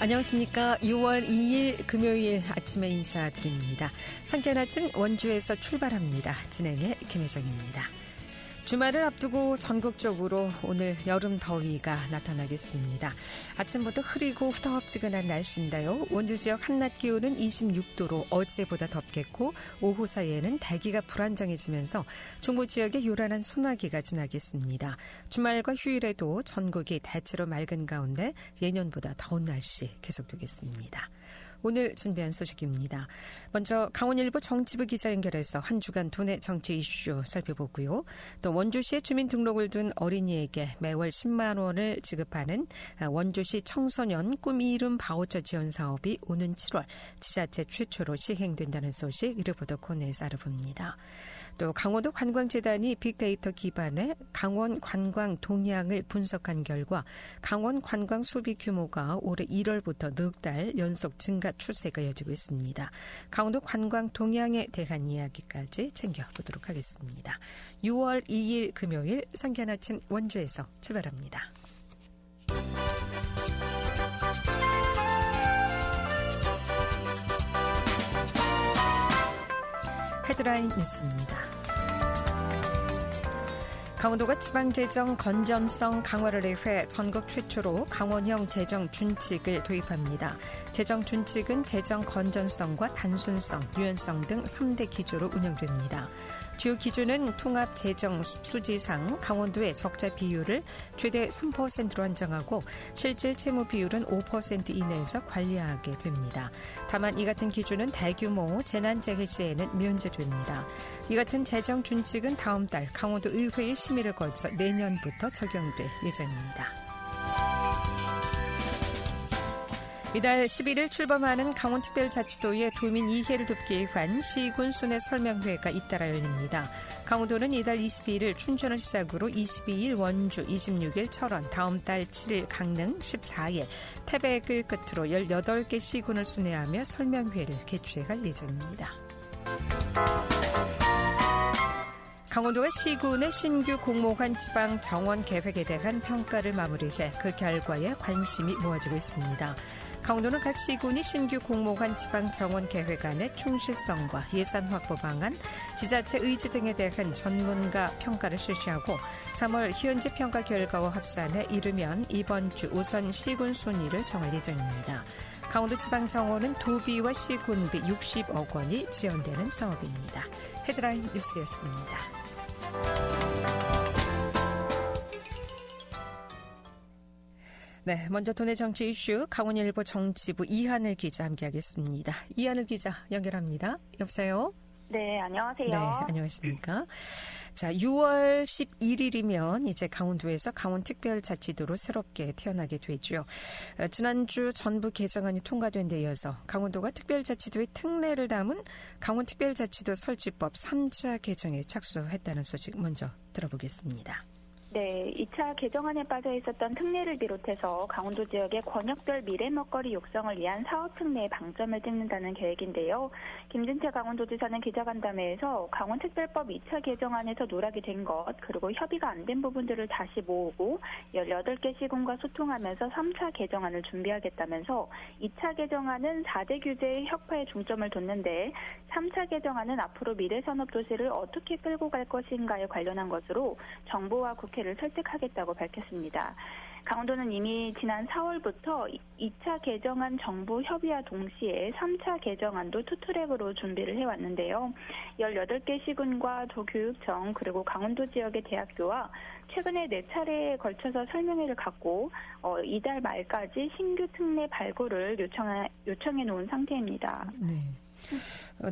안녕하십니까. 6월 2일 금요일 아침에 인사드립니다. 상쾌한 아침 원주에서 출발합니다. 진행의 김혜정입니다. 주말을 앞두고 전국적으로 오늘 여름 더위가 나타나겠습니다. 아침부터 흐리고 후덥지근한 날씨인데요. 원주 지역 한낮 기온은 26도로 어제보다 덥겠고 오후 사이에는 대기가 불안정해지면서 중부 지역에 요란한 소나기가 지나겠습니다. 주말과 휴일에도 전국이 대체로 맑은 가운데 예년보다 더운 날씨 계속되겠습니다. 오늘 준비한 소식입니다. 먼저 강원일보 정치부 기자 연결해서 한 주간 도내 정치 이슈 살펴보고요. 또 원주시에 주민등록을 둔 어린이에게 매월 10만 원을 지급하는 원주시 청소년 꿈 이름 바우처 지원 사업이 오는 7월 지자체 최초로 시행된다는 소식 리포터 코너에서 알아봅니다. 또 강원도 관광재단이 빅데이터 기반의 강원 관광 동향을 분석한 결과 강원 관광 소비 규모가 올해 1월부터 넉 달 연속 증가 추세가 이어지고 있습니다. 강원도 관광 동향에 대한 이야기까지 챙겨보도록 하겠습니다. 6월 2일 금요일 상쾌한 아침 원주에서 출발합니다. 헤드라인 뉴스입니다. 강원도가 지방재정 건전성 강화를 위해 전국 최초로 강원형 재정 준칙을 도입합니다. 재정 준칙은 재정 건전성과 단순성, 유연성 등 3대 기조로 운영됩니다. 주요 기준은 통합 재정 수지상 강원도의 적자 비율을 최대 3%로 한정하고 실질 채무 비율은 5% 이내에서 관리하게 됩니다. 다만 이 같은 기준은 대규모 재난재해 시에는 면제됩니다. 이 같은 재정 준칙은 다음 달 강원도 의회의 심의를 거쳐 내년부터 적용될 예정입니다. 이달 11일 출범하는 강원특별자치도의 도민 이해를 돕기 위한 시군 순회 설명회가 잇따라 열립니다. 강원도는 이달 22일 춘천을 시작으로 22일 원주, 26일 철원, 다음 달 7일 강릉, 14일 태백을 끝으로 18개 시군을 순회하며 설명회를 개최할 예정입니다. 강원도가 시군의 신규 공모관 지방 정원 계획에 대한 평가를 마무리해 그 결과에 관심이 모아지고 있습니다. 강원도는 각 시군이 신규 공모관 지방 정원 계획안의 충실성과 예산 확보 방안, 지자체 의지 등에 대한 전문가 평가를 실시하고 3월 현재 평가 결과와 합산해 이르면 이번 주 우선 시군 순위를 정할 예정입니다. 강원도 지방 정원은 도비와 시군비 60억 원이 지원되는 사업입니다. 헤드라인 뉴스였습니다. 네, 먼저 도내 정치 이슈 강원일보 정치부 이하늘 기자 함께하겠습니다. 이하늘 기자 연결합니다. 여보세요? 네, 안녕하세요. 네, 안녕하십니까? 자, 6월 11일이면 이제 강원도에서 강원특별자치도로 새롭게 태어나게 되죠. 지난주 전부 개정안이 통과된 데 이어서 강원도가 특별자치도의 특례를 담은 강원특별자치도 설치법 3차 개정에 착수했다는 소식 먼저 들어보겠습니다. 네, 2차 개정안에 빠져 있었던 특례를 비롯해서 강원도 지역의 권역별 미래 먹거리 육성을 위한 사업 특례에 방점을 찍는다는 계획인데요. 김진태 강원도지사는 기자간담회에서 강원특별법 2차 개정안에서 누락이 된 것, 그리고 협의가 안 된 부분들을 다시 모으고 18개 시군과 소통하면서 3차 개정안을 준비하겠다면서 2차 개정안은 4대 규제의 혁파에 중점을 뒀는데 3차 개정안은 앞으로 미래산업도시를 어떻게 끌고 갈 것인가에 관련한 것으로 정부와 국회를 설득하겠다고 밝혔습니다. 강원도는 이미 지난 4월부터 2차 개정안 정부 협의와 동시에 3차 개정안도 투트랙으로 준비를 해왔는데요. 18개 시군과 도교육청 그리고 강원도 지역의 대학교와 최근에 4차례에 걸쳐서 설명회를 갖고 이달 말까지 신규 특례 발굴을 요청해 놓은 상태입니다. 네.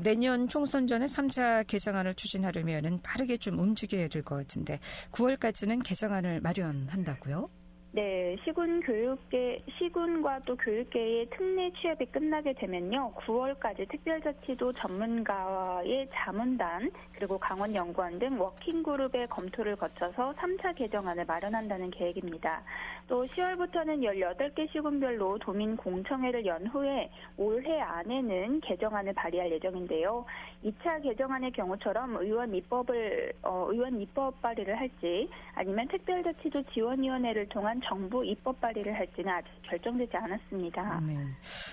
내년 총선 전에 3차 개정안을 추진하려면 빠르게 좀 움직여야 될 것 같은데 9월까지는 개정안을 마련한다고요? 네, 시군과 또 교육계의 특례 취업이 끝나게 되면요, 9월까지 특별자치도 전문가의 자문단, 그리고 강원연구원 등 워킹그룹의 검토를 거쳐서 3차 개정안을 마련한다는 계획입니다. 또 10월부터는 18개 시군별로 도민공청회를 연 후에 올해 안에는 개정안을 발의할 예정인데요. 2차 개정안의 경우처럼 의원 입법 발의를 할지 아니면 특별자치도 지원위원회를 통한 정부 입법 발의를 할지는 아직 결정되지 않았습니다. 네.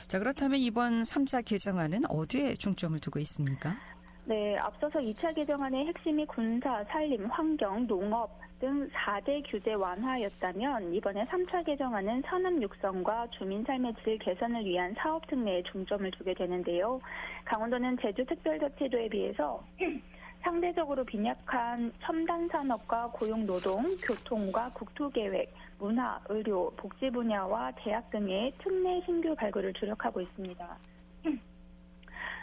자, 그렇다면 이번 3차 개정안은 어디에 중점을 두고 있습니까? 네, 앞서서 2차 개정안의 핵심이 군사, 산림, 환경, 농업 등 4대 규제 완화였다면 이번에 3차 개정안은 산업 육성과 주민 삶의 질 개선을 위한 사업 특례에 중점을 두게 되는데요. 강원도는 제주특별자치도에 비해서 상대적으로 빈약한 첨단 산업과 고용노동, 교통과 국토계획, 문화, 의료, 복지 분야와 대학 등의 특례 신규 발굴을 주력하고 있습니다.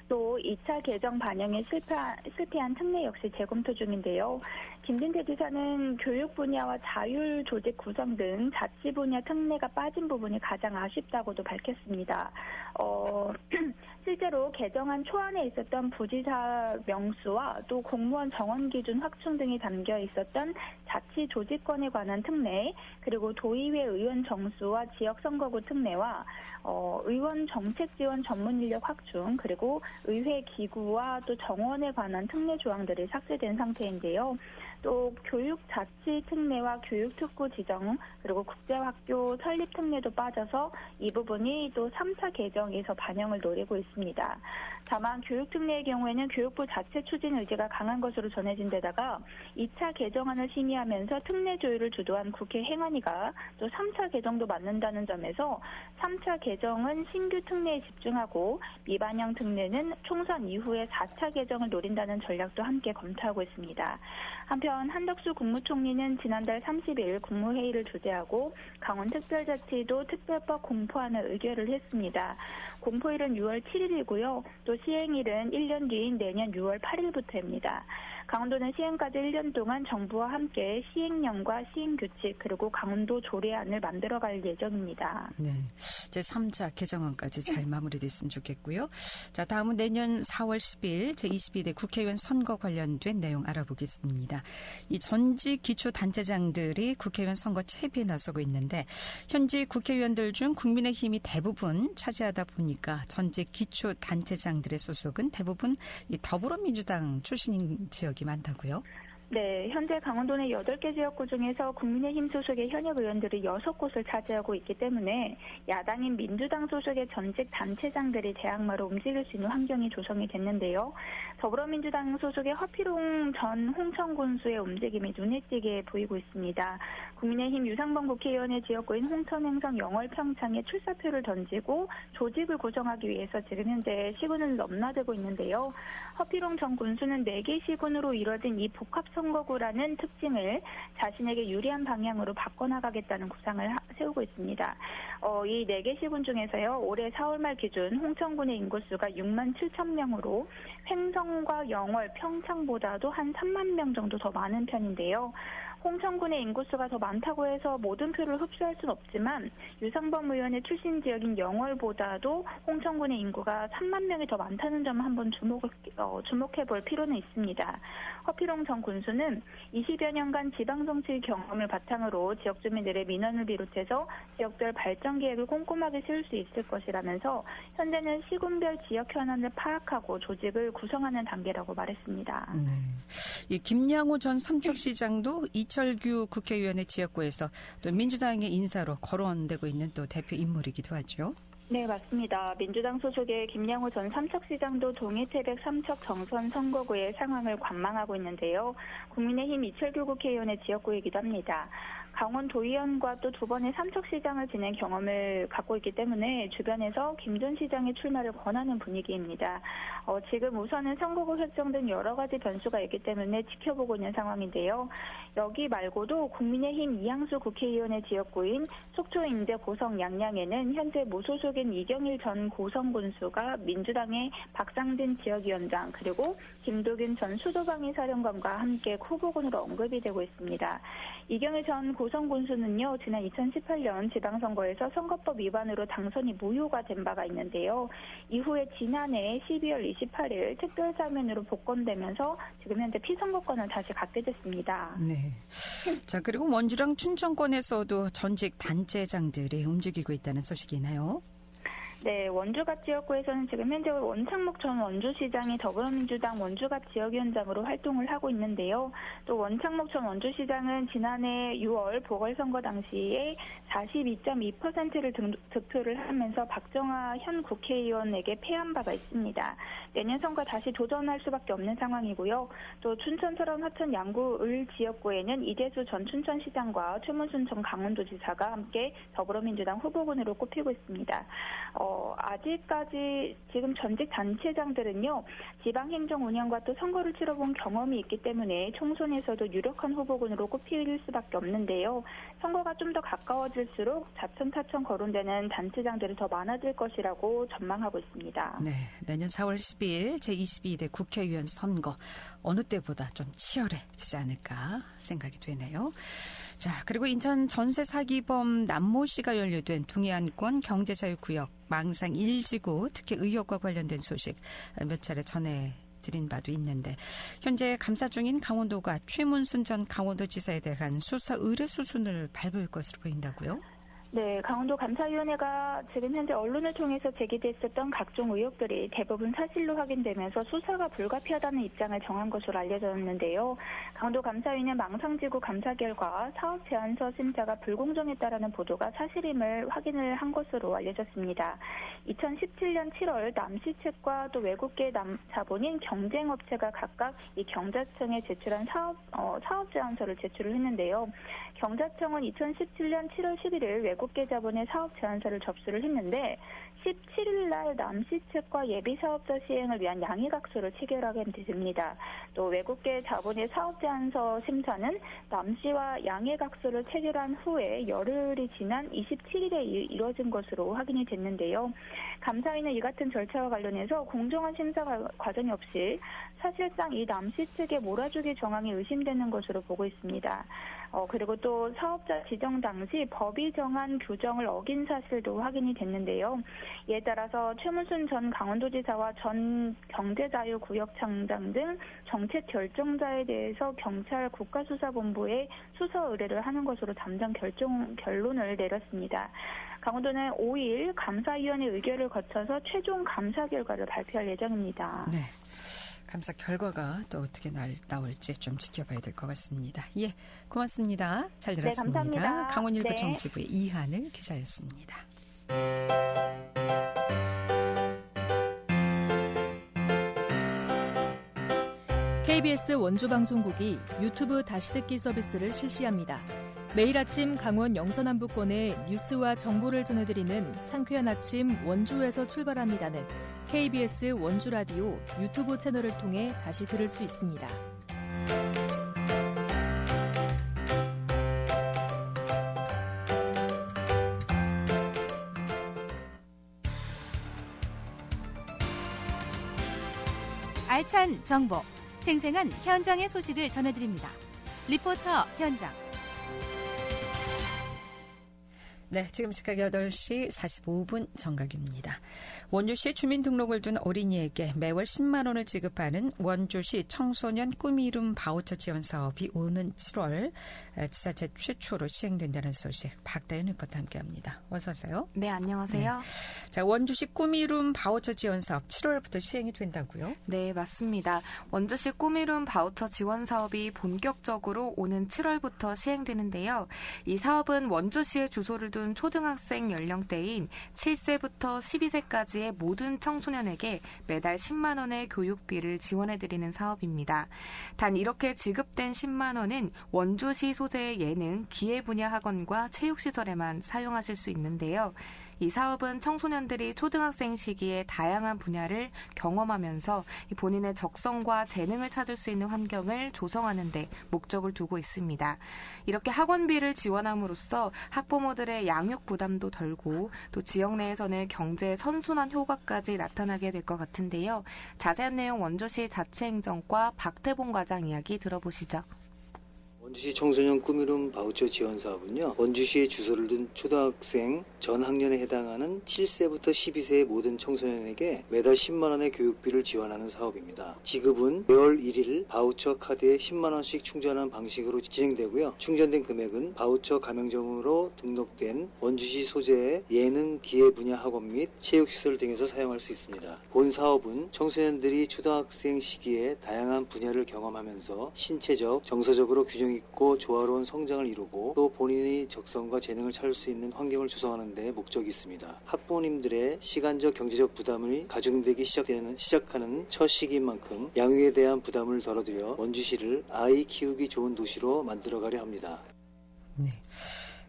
또 2차 개정 반영에 실패한 특례 역시 재검토 중인데요. 김진태 지사는 교육 분야와 자율 조직 구성 등 자치 분야 특례가 빠진 부분이 가장 아쉽다고도 밝혔습니다. 실제로 개정안 초안에 있었던 부지사 명수와 또 공무원 정원 기준 확충 등이 담겨 있었던 자치 조직권에 관한 특례, 그리고 도의회 의원 정수와 지역선거구 특례와 의원 정책 지원 전문 인력 확충, 그리고 의회 기구와 또 정원에 관한 특례 조항들이 삭제된 상태인데요. 또 교육 자치 특례와 교육 특구 지정, 그리고 국제학교 설립 특례도 빠져서 이 부분이 또 3차 개정에서 반영을 노리고 있습니다. 다만 교육 특례의 경우에는 교육부 자체 추진 의지가 강한 것으로 전해진 데다가 2차 개정안을 심의하면서 특례 조율을 주도한 국회 행안위가 또 3차 개정도 맞는다는 점에서 3차 개정은 신규 특례에 집중하고 미반영 특례는 총선 이후에 4차 개정을 노린다는 전략도 함께 검토하고 있습니다. 한편 한덕수 국무총리는 지난달 30일 국무회의를 주재하고 강원특별자치도 특별법 공포안을 의결을 했습니다. 공포일은 6월 7일이고요. 또 시행일은 1년 뒤인 내년 6월 8일부터입니다. 강원도는 시행까지 1년 동안 정부와 함께 시행령과 시행규칙 그리고 강원도 조례안을 만들어갈 예정입니다. 네, 이제 3차 개정안까지 잘 마무리됐으면 좋겠고요. 자, 다음은 내년 4월 10일 제22대 국회의원 선거 관련된 내용 알아보겠습니다. 이 전직 기초단체장들이 국회의원 선거 채비에 나서고 있는데 현재 국회의원들 중 국민의힘이 대부분 차지하다 보니까 전직 기초단체장들의 소속은 대부분 이 더불어민주당 출신인 지역이 많다고요? 네, 현재 강원도 내 8개 지역구 중에서 국민의힘 소속의 현역 의원들이 6곳을 차지하고 있기 때문에 야당인 민주당 소속의 전직 단체장들이 대항마로 움직일 수 있는 환경이 조성이 됐는데요. 더불어민주당 소속의 허피롱 전 홍천군수의 움직임이 눈에 띄게 보이고 있습니다. 국민의힘 유상범 국회의원의 지역구인 홍천, 행성, 영월, 평창에 출사표를 던지고 조직을 구성하기 위해서 지금 현재 시군을 넘나들고 있는데요. 허피롱 전 군수는 4개 시군으로 이뤄진 이 복합선거구라는 특징을 자신에게 유리한 방향으로 바꿔나가겠다는 구상을 세우고 있습니다. 이 4개 시군 중에서요, 올해 4월 말 기준 홍천군의 인구수가 6만 7천 명으로 횡성과 영월, 평창보다도 한 3만 명 정도 더 많은 편인데요. 홍천군의 인구수가 더 많다고 해서 모든 표를 흡수할 수는 없지만 유상범 의원의 출신 지역인 영월보다도 홍천군의 인구가 3만 명이 더 많다는 점 한번 주목해 볼 필요는 있습니다. 허피롱 전 군수는 20여 년간 지방정치 경험을 바탕으로 지역 주민들의 민원을 비롯해서 지역별 발전 계획을 꼼꼼하게 세울 수 있을 것이라면서 현재는 시군별 지역 현안을 파악하고 조직을 구성하는 단계라고 말했습니다. 네. 이 김양호 전 삼척시장도 이철규 국회의원의 지역구에서 또 민주당의 인사로 거론되고 있는 또 대표 인물이기도 하죠. 네, 맞습니다. 민주당 소속의 김양호 전 삼척시장도 동해태백 삼척 정선 선거구의 상황을 관망하고 있는데요. 국민의힘 이철규 국회의원의 지역구이기도 합니다. 강원 도의원과 또 2번의 삼척시장을 지낸 경험을 갖고 있기 때문에 주변에서 김 전 시장의 출마를 권하는 분위기입니다. 지금 우선은 선거구 획정 등 여러 가지 변수가 있기 때문에 지켜보고 있는 상황인데요. 여기 말고도 국민의힘 이양수 국회의원의 지역구인 속초, 인제, 고성, 양양에는 현재 무소속인 이경일 전 고성 군수가 민주당의 박상진 지역위원장 그리고 김도균 전 수도방위 사령관과 함께 후보군으로 언급이 되고 있습니다. 이경일 전 고성 조성 군수는요, 지난 2018년 지방선거에서 선거법 위반으로 당선이 무효가 된 바가 있는데요. 이후에 지난해 12월 28일 특별사면으로 복권되면서 지금 현재 피선거권을 다시 갖게 됐습니다. 네. 자, 그리고 원주랑 춘천권에서도 전직 단체장들이 움직이고 있다는 소식이 있나요? 네, 원주갑 지역구에서는 지금 현재 원창목 전 원주시장이 더불어민주당 원주갑 지역위원장으로 활동을 하고 있는데요. 또 원창목 전 원주시장은 지난해 6월 보궐선거 당시에 42.2%를 득표를 하면서 박정아 현 국회의원에게 패한 바가 있습니다. 내년 선거 다시 도전할 수밖에 없는 상황이고요. 또 춘천, 철원, 화천, 양구, 을 지역구에는 이재수 전 춘천시장과 최문순 전 강원도지사가 함께 더불어민주당 후보군으로 꼽히고 있습니다. 아직까지 지금 전직 단체장들은요, 지방행정 운영과 또 선거를 치러본 경험이 있기 때문에 총선에서도 유력한 후보군으로 꼽힐 수밖에 없는데요. 선거가 좀 더 가까워질수록 자천타천 거론되는 단체장들이 더 많아질 것이라고 전망하고 있습니다. 네, 내년 4월 12일 제22대 국회의원 선거 어느 때보다 좀 치열해지지 않을까 생각이 되네요. 자, 그리고 인천 전세 사기범 남모 씨가 연루된 동해안권 경제자유구역 망상 1지구 특혜 의혹과 관련된 소식 몇 차례 전해드린 바도 있는데 현재 감사 중인 강원도가 최문순 전 강원도지사에 대한 수사 의뢰 수순을 밟을 것으로 보인다고요? 네, 강원도 감사위원회가 지금 현재 언론을 통해서 제기됐었던 각종 의혹들이 대부분 사실로 확인되면서 수사가 불가피하다는 입장을 정한 것으로 알려졌는데요. 강원도 감사위는 망상지구 감사 결과 사업 제안서 심사가 불공정했다라는 보도가 사실임을 확인을 한 것으로 알려졌습니다. 2017년 7월 남시책과 또 외국계 자본인 경쟁업체가 각각 이 경자청에 제출한 사업 제안서를 제출을 했는데요. 경자청은 2017년 7월 11일 외국계 자본의 사업 제안서를 접수를 했는데 17일 날 남시책과 예비사업자 시행을 위한 양해각서를 체결하게 됩니다. 또 외국계 자본의 사업 제안서 심사는 남시와 양해각서를 체결한 후에 열흘이 지난 27일에 이뤄진 것으로 확인이 됐는데요. 감사위는 이 같은 절차와 관련해서 공정한 심사 과정이 없이 사실상 이 남시책의 몰아주기 정황이 의심되는 것으로 보고 있습니다. 그리고 또 사업자 지정 당시 법이 정한 규정을 어긴 사실도 확인이 됐는데요. 이에 따라서 최문순 전 강원도지사와 전 경제자유구역장장 등 정책 결정자에 대해서 경찰 국가수사본부에 수사 의뢰를 하는 것으로 잠정 결론을 내렸습니다. 강원도는 5일 감사위원회 의결을 거쳐서 최종 감사 결과를 발표할 예정입니다. 네. 감사 결과가 또 어떻게 나올지 좀 지켜봐야 될 것 같습니다. 예, 고맙습니다. 잘 들었습니다. 네, 감사합니다. 강원일보 네. 정치부의 이하늘 기자였습니다. KBS 원주방송국이 유튜브 다시 듣기 서비스를 실시합니다. 매일 아침 강원 영서남부권의 뉴스와 정보를 전해드리는 상쾌한 아침 원주에서 출발합니다는 KBS 원주라디오 유튜브 채널을 통해 다시 들을 수 있습니다. 알찬 정보, 생생한 현장의 소식을 전해드립니다. 리포터 현장. 네, 지금 시각 8시 45분 정각입니다. 원주시 주민등록을 둔 어린이에게 매월 10만 원을 지급하는 원주시 청소년 꿈 이름 바우처 지원 사업이 오는 7월 지자체 최초로 시행된다는 소식 박다연 리포터 함께합니다. 어서 오세요. 네, 안녕하세요. 네. 자, 원주시 꿈 이름 바우처 지원 사업 7월부터 시행이 된다고요? 네, 맞습니다. 원주시 꿈 이름 바우처 지원 사업이 본격적으로 오는 7월부터 시행되는데요. 이 사업은 원주시에 주소를 둔 초등학생 연령대인 7세부터 12세까지의 모든 청소년에게 매달 10만 원의 교육비를 지원해드리는 사업입니다. 단 이렇게 지급된 10만 원은 원주시 소재의 예능, 기회 분야 학원과 체육시설에만 사용하실 수 있는데요. 이 사업은 청소년들이 초등학생 시기에 다양한 분야를 경험하면서 본인의 적성과 재능을 찾을 수 있는 환경을 조성하는 데 목적을 두고 있습니다. 이렇게 학원비를 지원함으로써 학부모들의 양육 부담도 덜고 또 지역 내에서는 경제 선순환 효과까지 나타나게 될 것 같은데요. 자세한 내용 원주시 자치행정과 박태봉 과장 이야기 들어보시죠. 원주시 청소년 꿈이룸 바우처 지원 사업은요, 원주시에 주소를 둔 초등학생 전 학년에 해당하는 7세부터 12세의 모든 청소년에게 매달 10만 원의 교육비를 지원하는 사업입니다. 지급은 매월 1일 바우처 카드에 10만 원씩 충전한 방식으로 진행되고요. 충전된 금액은 바우처 가맹점으로 등록된 원주시 소재의 예능 기회 분야 학원 및 체육시설 등에서 사용할 수 있습니다. 본 사업은 청소년들이 초등학생 시기에 다양한 분야를 경험하면서 신체적, 정서적으로 균형 있고 조화로운 성장을 이루고 또 본인의 적성과 재능을 찾을 수 있는 환경을 조성하는 데 목적이 있습니다. 학부모님들의 시간적 경제적 부담이 가중되기 시작하는 첫 시기인 만큼 양육에 대한 부담을 덜어드려 원주시를 아이 키우기 좋은 도시로 만들어가려 합니다. 네.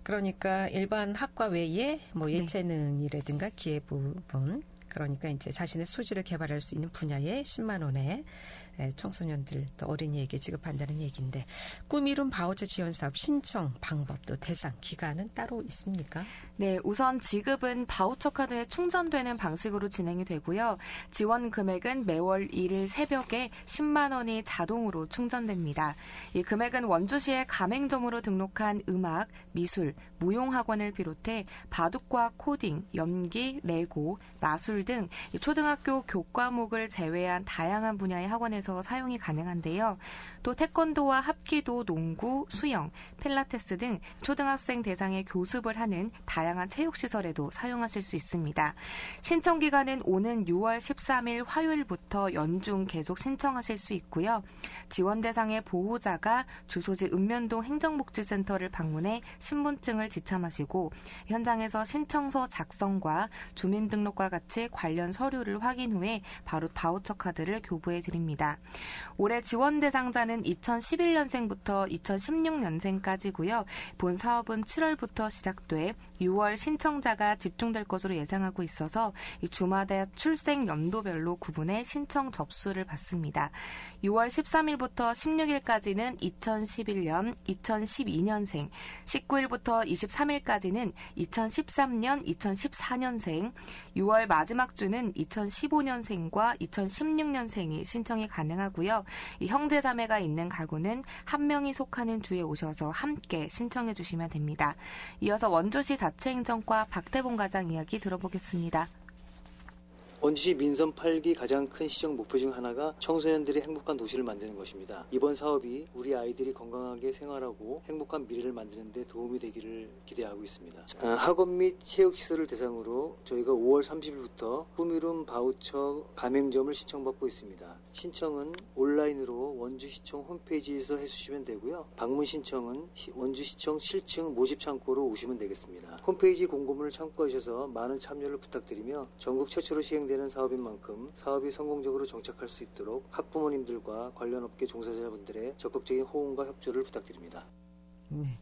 그러니까 일반 학과 외에 예체능이라든가 기회 부분, 그러니까 이제 자신의 소질을 개발할 수 있는 분야에 10만 원의 청소년들 또 어린이에게 지급한다는 얘기인데, 꿈이룸 바우처 지원 사업 신청 방법 또 대상 기간은 따로 있습니까? 네, 우선 지급은 바우처 카드에 충전되는 방식으로 진행이 되고요. 지원 금액은 매월 1일 새벽에 10만 원이 자동으로 충전됩니다. 이 금액은 원주시의 가맹점으로 등록한 음악, 미술, 무용학원을 비롯해 바둑과 코딩, 연기, 레고, 마술 등 초등학교 교과목을 제외한 다양한 분야의 학원에서 사용이 가능한데요. 또 태권도와 합기도, 농구, 수영, 필라테스 등 초등학생 대상의 교습을 하는 다양한 체육시설에도 사용하실 수 있습니다. 신청 기간은 오는 6월 13일 화요일부터 연중 계속 신청하실 수 있고요. 지원 대상의 보호자가 주소지 읍면동 행정복지센터를 방문해 신분증을 지참하시고 현장에서 신청서 작성과 주민등록과 같이 관련 서류를 확인 후에 바로 바우처 카드를 교부해 드립니다. 올해 지원 대상자는 2011년생부터 2016년생까지고요. 본 사업은 7월부터 시작돼 6월 신청자가 집중될 것으로 예상하고 있어서 주마다 출생 연도별로 구분해 신청 접수를 받습니다. 6월 13일부터 16일까지는 2011년, 2012년생, 19일부터 23일까지는 2013년, 2014년생, 6월 마지막 주는 2015년생과 2016년생이 신청이 가능하고요. 이 형제자매가 있는 가구는 한 명이 속하는 주에 오셔서 함께 신청해 주시면 됩니다. 이어서 원주시 자치행정과 박태봉 과장 이야기 들어보겠습니다. 원주시 민선 8기 가장 큰 시정 목표 중 하나가 청소년들이 행복한 도시를 만드는 것입니다. 이번 사업이 우리 아이들이 건강하게 생활하고 행복한 미래를 만드는 데 도움이 되기를 기대하고 있습니다. 학원 및 체육시설을 대상으로 저희가 5월 30일부터 꿈이룸 바우처 가맹점을 신청받고 있습니다. 신청은 온라인으로 원주시청 홈페이지에서 해주시면 되고요. 방문 신청은 원주시청 7층 모집창고로 오시면 되겠습니다. 홈페이지 공고문을 참고하셔서 많은 참여를 부탁드리며 전국 최초로 시행되는 사업인 만큼 사업이 성공적으로 정착할 수 있도록 학부모님들과 관련 업계 종사자분들의 적극적인 호응과 협조를 부탁드립니다. 네.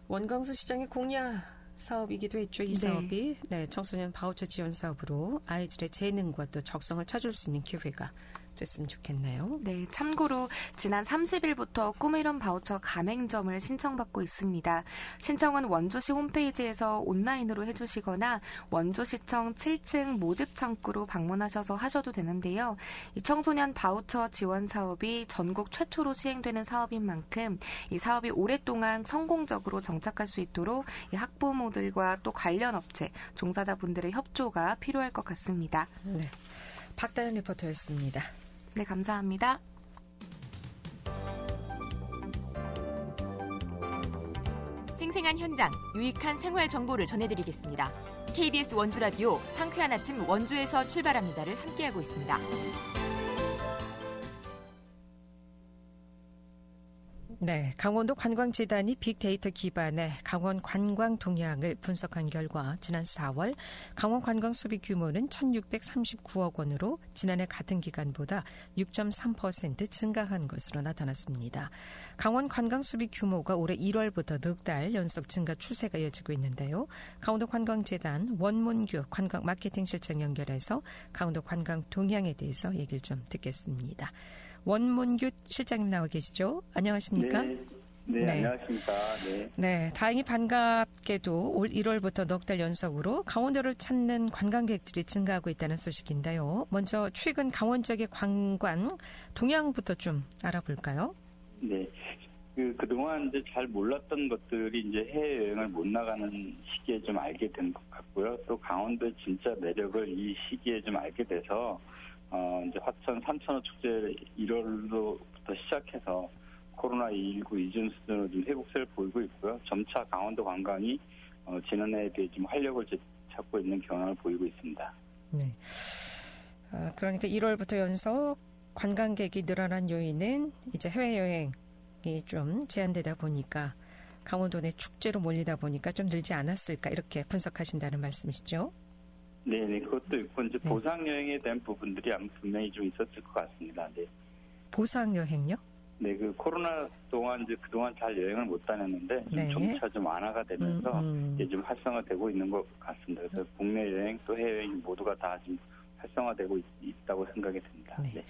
원광수 시장의 공약 사업이기도 했죠. 이 사업이 청소년 바우처 지원 사업으로 아이들의 재능과 또 적성을 찾을 수 있는 기회가 됐으면 좋겠네요. 네, 참고로 지난 30일부터 꿈이룸 바우처 가맹점을 신청받고 있습니다. 신청은 원주시 홈페이지에서 온라인으로 해주시거나 원주시청 7층 모집창구로 방문하셔서 하셔도 되는데요. 이 청소년 바우처 지원 사업이 전국 최초로 시행되는 사업인 만큼 이 사업이 오랫동안 성공적으로 정착할 수 있도록 이 학부모들과 또 관련 업체, 종사자분들의 협조가 필요할 것 같습니다. 네, 박다연 리포터였습니다. 네, 감사합니다. 생생한 현장, 유익한 생활 정보를 전해드리겠습니다. KBS 원주라디오 상쾌한 아침 원주에서 출발합니다를 함께하고 있습니다. 네, 강원도 관광재단이 빅데이터 기반의 강원 관광 동향을 분석한 결과 지난 4월 강원 관광 소비 규모는 1,639억 원으로 지난해 같은 기간보다 6.3% 증가한 것으로 나타났습니다. 강원 관광 소비 규모가 올해 1월부터 넉 달 연속 증가 추세가 이어지고 있는데요. 강원도 관광재단 원문규 관광 마케팅 실장 연결해서 강원도 관광 동향에 대해서 얘기를 좀 듣겠습니다. 원문규 실장님 나와 계시죠? 안녕하십니까? 네, 안녕하십니까? 네, 다행히 반갑게도 올 1월부터 넉 달 연속으로 강원도를 찾는 관광객들이 증가하고 있다는 소식인데요. 먼저 최근 강원 지역의 관광 동향부터 좀 알아볼까요? 네, 그동안 이제 잘 몰랐던 것들이 이제 해외여행을 못 나가는 시기에 좀 알게 된 것 같고요. 또 강원도의 진짜 매력을 이 시기에 좀 알게 돼서, 이제 화천 삼천어 축제 1월로부터 시작해서 코로나19 이전 수준으로 좀 회복세를 보이고 있고요. 점차 강원도 관광이 지난해에 비해 좀 활력을 찾고 있는 경향을 보이고 있습니다. 네. 그러니까 1월부터 연속 관광객이 늘어난 요인은 이제 해외여행이 좀 제한되다 보니까 강원도 내 축제로 몰리다 보니까 좀 늘지 않았을까 이렇게 분석하신다는 말씀이시죠? 네, 그것도 있고 이제 네. 보상 여행에 대한 부분들이 아마 분명히 좀 있었을 것 같습니다. 네. 보상 여행요? 네, 코로나 동안 이제 그동안 잘 여행을 못 다녔는데 네. 점차 좀 완화가 되면서 이제 좀 활성화되고 있는 것 같습니다. 그래서 국내 여행 또 해외 여행 모두가 다 지금 활성화되고 있다고 생각이 듭니다. 네. 네.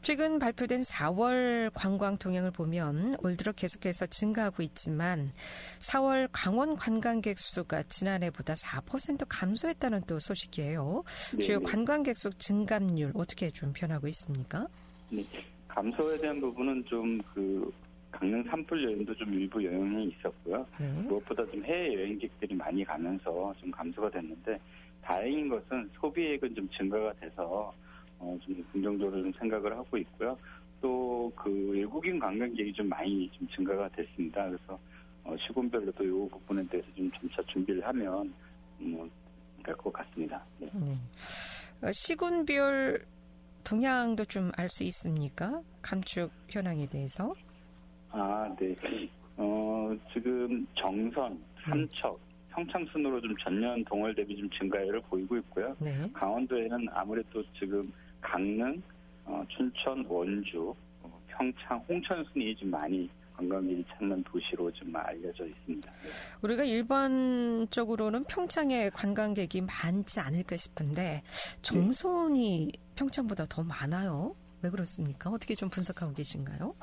최근 발표된 4월 관광 동향을 보면 올 들어 계속해서 증가하고 있지만 4월 강원 관광객 수가 지난해보다 4% 감소했다는 또 소식이에요. 네, 주요 네. 관광객 수 증감률 어떻게 좀 변하고 있습니까? 네. 감소에 대한 부분은 좀 강릉 산불 여행도 좀 일부 영향이 있었고요. 네. 무엇보다 좀 해외 여행객들이 많이 가면서 좀 감소가 됐는데 다행인 것은 소비액은 좀 증가가 돼서 좀 긍정적으로 좀 생각을 하고 있고요. 또 외국인 관광객이 좀 많이 좀 증가가 됐습니다. 그래서 시군별로도 이 부분에 대해서 좀 점차 준비를 하면 될 것 같습니다. 네. 시군별 동향도 좀 알 수 있습니까? 감축 현황에 대해서? 네. 지금 정선, 삼척, 평창 순으로 좀 전년 동월 대비 좀 증가율을 보이고 있고요. 네. 강원도에는 아무래도 지금 강릉, 춘천, 원주, 평창, 홍천 순이 좀 많이 관광객이 찾는 도시로 좀 알려져 있습니다. 네. 우리가 일반적으로는 평창에 관광객이 많지 않을까 싶은데 정선이 평창보다 더 많아요. 왜 그렇습니까? 어떻게 좀 분석하고 계신가요?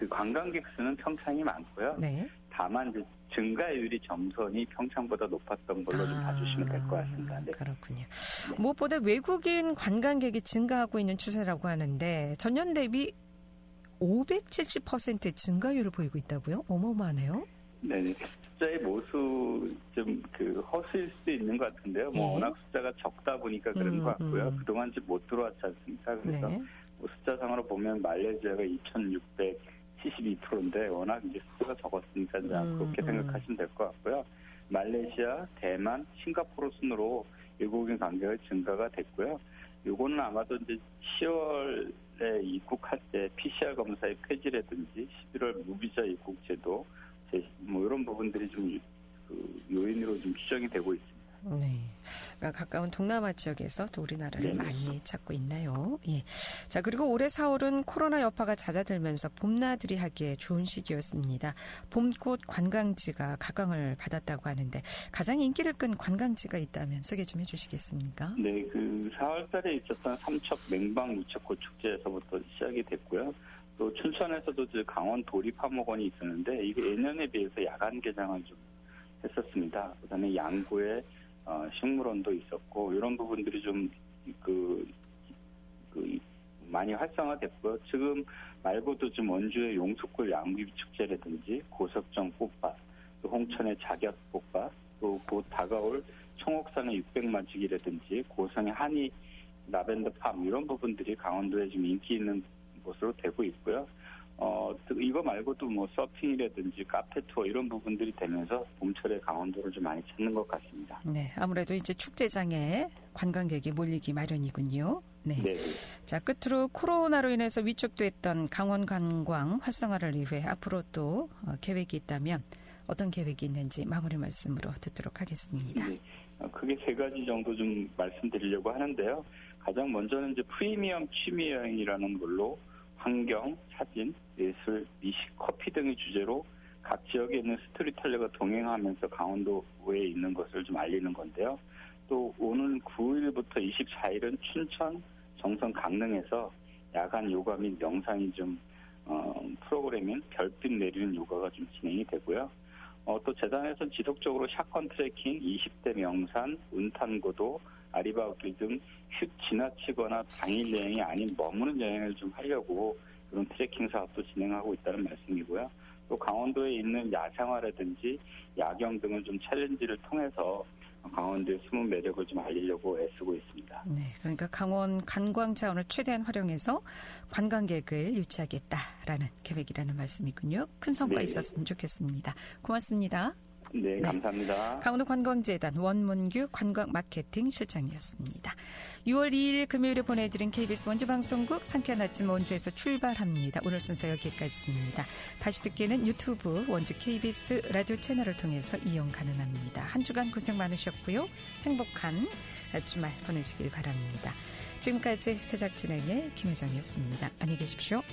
관광객 수는 평창이 많고요. 네. 다만 이제 증가율이 정선이 평창보다 높았던 걸로 좀 봐주시면 될 것 같습니다. 네. 그렇군요. 네. 무엇보다 외국인 관광객이 증가하고 있는 추세라고 하는데 전년 대비 570% 증가율을 보이고 있다고요? 어마어마하네요. 네, 숫자의 모수 좀 허수일 수도 있는 것 같은데요. 예. 워낙 숫자가 적다 보니까 그런 것 같고요. 그동안 지금 못 들어왔지 않습니까? 그래서 네. 숫자상으로 보면 말레이시아가 2,672%인데 워낙 이제 숫자가 적었으니까 그렇게 생각하시면 될 것 같고요. 말레이시아, 대만, 싱가포르 순으로 외국인 관객이 증가가 됐고요. 요거는 아마도 이제 10월에 입국할 때 PCR 검사의 폐지라든지 11월 무비자 입국 제도 이런 부분들이 좀 요인으로 좀 추정이 되고 있습니다. 네. 그러니까 가까운 동남아 지역에서 또 우리나라를 네. 많이 찾고 있나요? 예. 자, 그리고 올해 4월은 코로나 여파가 잦아들면서 봄나들이 하기에 좋은 시기였습니다. 봄꽃 관광지가 각광을 받았다고 하는데 가장 인기를 끈 관광지가 있다면 소개 좀 해주시겠습니까? 네, 4월 달에 있었던 삼척 맹방 무척꽃 축제에서부터 시작이 됐고요. 또 춘천에서도 강원 도립화목원이 있었는데 이게 예년에 비해서 야간 개장을 좀 했었습니다. 그다음에 양구에 식물원도 있었고 이런 부분들이 좀 많이 활성화됐고요. 지금 말고도 좀 원주의 용수골 양귀비 축제라든지 고석정 꽃밭, 또 홍천의 작약꽃밭, 또 곧 다가올 청옥산의 600마지기라든지 고성의 한이 라벤더 팜 이런 부분들이 강원도에 좀 인기 있는 곳으로 되고 있고요. 이거 말고도 서핑이라든지 카페 투어 이런 부분들이 되면서 봄철에 강원도를 좀 많이 찾는 것 같습니다. 네, 아무래도 이제 축제장에 관광객이 몰리기 마련이군요. 네. 네. 자, 끝으로 코로나로 인해서 위축됐던 강원 관광 활성화를 위해 앞으로 또 계획이 있다면 어떤 계획이 있는지 마무리 말씀으로 듣도록 하겠습니다. 네. 크게 3가지 정도 좀 말씀드리려고 하는데요. 가장 먼저는 이제 프리미엄 취미 여행이라는 걸로 환경, 사진, 예술, 미식, 커피 등의 주제로 각 지역에 있는 스토리텔러가 동행하면서 강원도에 있는 것을 좀 알리는 건데요. 또 오는 9일부터 24일은 춘천, 정선, 강릉에서 야간 요가 및 명상이 좀 프로그램인 별빛 내리는 요가가 좀 진행이 되고요. 또 재단에서는 지속적으로 샷건 트레킹, 20대 명산, 운탄고도, 아리바길 등 휙 지나치거나 당일 여행이 아닌 머무는 여행을 좀 하려고 그런 트레킹 사업도 진행하고 있다는 말씀이고요. 또 강원도 강원도에 있는 야생화라든지 야경 등을 좀 챌린지를 통해서 강원도의 숨은 매력을 좀 알리려고 애쓰고 있습니다. 네, 그러니까 강원 관광 자원을 최대한 활용해서 관광객을 유치하겠다라는 계획이라는 말씀이군요. 큰 성과 네. 있었으면 좋겠습니다. 고맙습니다. 네, 감사합니다. 강원도 관광재단 원문규 관광마케팅 실장이었습니다. 6월 2일 금요일에 보내드린 KBS 원주방송국 상쾌한 아침 원주에서 출발합니다. 오늘 순서 여기까지입니다. 다시 듣기는 유튜브 원주 KBS 라디오 채널을 통해서 이용 가능합니다. 한 주간 고생 많으셨고요. 행복한 주말 보내시길 바랍니다. 지금까지 제작 진행의 김혜정이었습니다. 안녕히 계십시오.